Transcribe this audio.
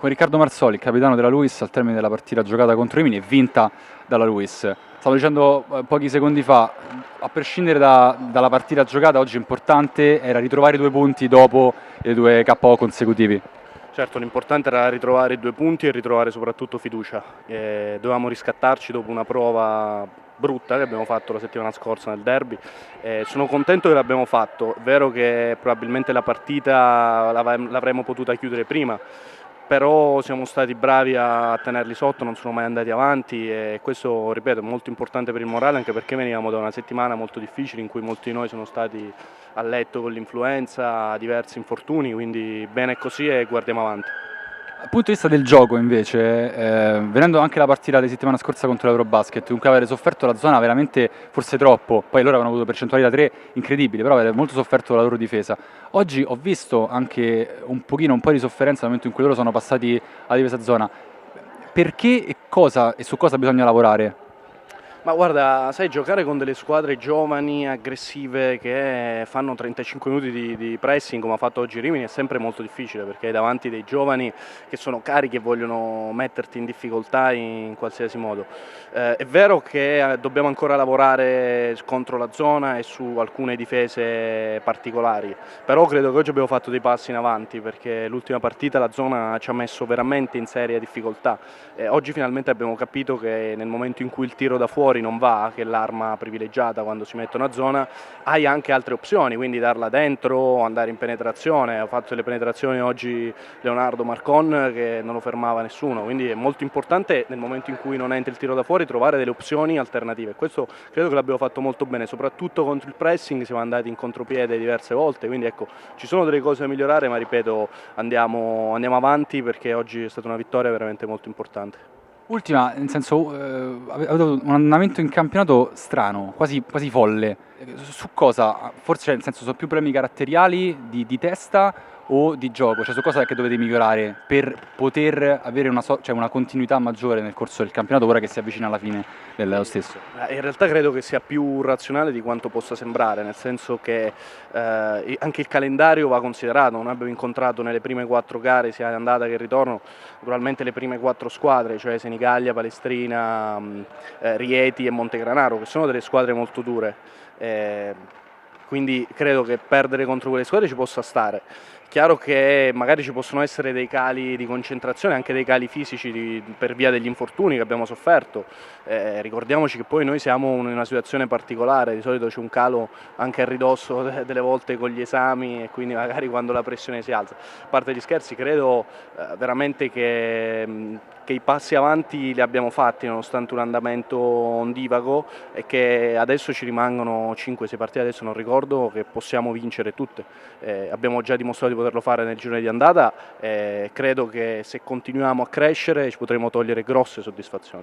con Riccardo Marzoli, il capitano della Luis, al termine della partita giocata contro Rimini e vinta dalla Luis. Stavo dicendo pochi secondi fa, a prescindere dalla partita giocata, oggi importante era ritrovare i 2 punti dopo i 2 KO consecutivi. Certo, l'importante era ritrovare i 2 punti e ritrovare soprattutto fiducia. Dovevamo riscattarci dopo una prova brutta che abbiamo fatto la settimana scorsa nel derby. Sono contento che l'abbiamo fatto, è vero che probabilmente la partita l'avremmo potuta chiudere prima, però siamo stati bravi a tenerli sotto, non sono mai andati avanti e questo, ripeto, è molto importante per il morale, anche perché venivamo da una settimana molto difficile in cui molti di noi sono stati a letto con l'influenza, diversi infortuni, quindi bene così e guardiamo avanti. Dal punto di vista del gioco invece, venendo anche la partita di settimana scorsa contro l'Eurobasket, comunque avere sofferto la zona veramente forse troppo, poi loro avevano avuto percentuali da 3 incredibili, però avete molto sofferto la loro difesa. Oggi ho visto anche un po' di sofferenza nel momento in cui loro sono passati alla difesa zona. Perché e cosa e su cosa bisogna lavorare? Ma guarda, sai, giocare con delle squadre giovani, aggressive, che fanno 35 minuti di pressing come ha fatto oggi Rimini è sempre molto difficile perché hai davanti dei giovani che sono carichi e vogliono metterti in difficoltà in qualsiasi modo. È vero che dobbiamo ancora lavorare contro la zona e su alcune difese particolari, però credo che oggi abbiamo fatto dei passi in avanti perché l'ultima partita la zona ci ha messo veramente in seria difficoltà. Oggi finalmente abbiamo capito che nel momento in cui il tiro da fuori non va, che è l'arma privilegiata quando si mette una zona, hai anche altre opzioni, quindi darla dentro o andare in penetrazione. Ha fatto delle penetrazioni oggi Leonardo Marcon che non lo fermava nessuno, quindi è molto importante nel momento in cui non entra il tiro da fuori trovare delle opzioni alternative. Questo credo che l'abbiamo fatto molto bene, soprattutto contro il pressing, siamo andati in contropiede diverse volte, quindi ecco, ci sono delle cose da migliorare, ma ripeto, andiamo avanti perché oggi è stata una vittoria veramente molto importante. Ultima, nel senso, avete avuto un andamento in campionato strano, quasi folle. Su cosa? Forse, nel senso, sono più problemi caratteriali di testa o di gioco? Cioè, su cosa è che dovete migliorare per poter avere cioè una continuità maggiore nel corso del campionato ora che si avvicina alla fine dello stesso? In realtà credo che sia più razionale di quanto possa sembrare, nel senso che anche il calendario va considerato. Noi abbiamo incontrato nelle prime 4 gare, sia andata che ritorno, naturalmente le prime 4 squadre, cioè Senigallia, Palestrina, Rieti e Montegranaro, che sono delle squadre molto dure. Quindi credo che perdere contro quelle squadre ci possa stare. Chiaro che magari ci possono essere dei cali di concentrazione, anche dei cali fisici per via degli infortuni che abbiamo sofferto. Ricordiamoci che poi noi siamo in una situazione particolare, di solito c'è un calo anche a ridosso delle volte con gli esami e quindi magari quando la pressione si alza. A parte gli scherzi, credo veramente che i passi avanti li abbiamo fatti nonostante un andamento ondivago e che adesso ci rimangono 5-6 partite, adesso non ricordo, che possiamo vincere tutte. Abbiamo già dimostrato di poterlo fare nel girone di andata e credo che se continuiamo a crescere ci potremo togliere grosse soddisfazioni.